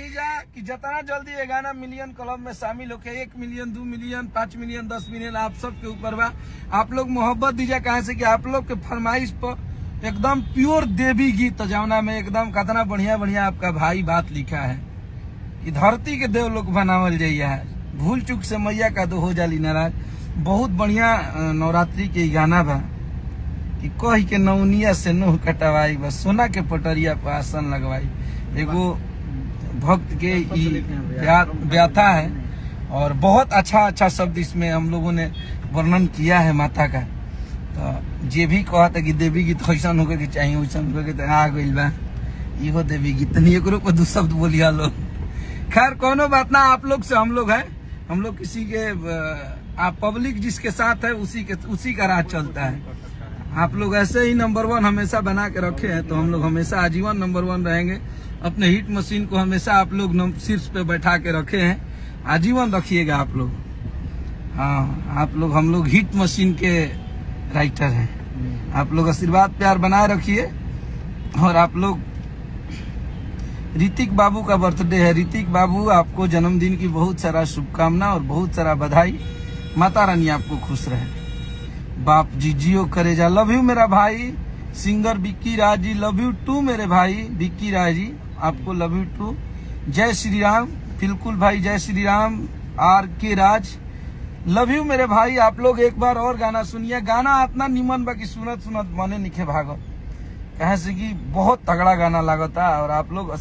कि जितना जल्दी ये गाना मिलियन क्लब में शामिल होके 1 मिलियन 2 मिलियन 5 मिलियन 10 मिलियन आप सबके ऊपर बा। आप लोग मोहब्बत दीजिए, कहाँ से कि आप लोग के फरमाइश पर एकदम प्योर देवी गीत जमुना में एकदम कितना बढ़िया बढ़िया आपका भाई बात लिखा है कि धरती के देव लोग बनावल जाइए है, भूल चूक से मैया का दो हो जाली नाराज। बहुत बढ़िया नवरात्रि के गाना बा कि कही के नौनिया से नोह कटवाई, बस सोना के पटरिया पर आसन लगवाई। एगो भक्त के व्याथा है और बहुत अच्छा शब्द इसमें हम लोगों ने वर्णन किया है माता का। तो जे भी कहा था कि देवी गीत कैसन होकर के चाहिए वैसन होकर के आ गई बा, इहो देवी गीत नहीं एक पर 2 शब्द बोलिया लोग। खैर कोनो बात ना, आप लोग से हम लोग है, हम लोग किसी के आप पब्लिक जिसके साथ है उसी का राज चलता है। आप लोग ऐसे ही नंबर 1 हमेशा बना के रखे हैं तो हम लोग हमेशा आजीवन नंबर 1 रहेंगे। अपने हिट मशीन को हमेशा आप लोग शीर्ष पे बैठा के रखे हैं, आजीवन रखिएगा आप लोग। हाँ, आप लोग हम लोग हिट मशीन के राइटर हैं। आप लोग आशीर्वाद प्यार बनाए रखिए। और आप लोग ऋतिक बाबू का बर्थडे है। ऋतिक बाबू, आपको जन्मदिन की बहुत सारा शुभकामना और बहुत सारा बधाई। माता रानी आपको खुश रहे। बाप जी जियो करेजा, लव यू मेरा भाई। Singer Vicky Raj ji, love you two मेरे भाई विक्की राज जी, आपको लव यू टू। जय श्री राम बिल्कुल भाई, जय श्री राम। आर के राज, लव यू मेरे भाई। आप लोग एक बार और गाना सुनिए, गाना इतना निमन बा कि सुनत सुनत मने निखे भागत, कहे से कि बहुत तगड़ा गाना लागता। और आप लोग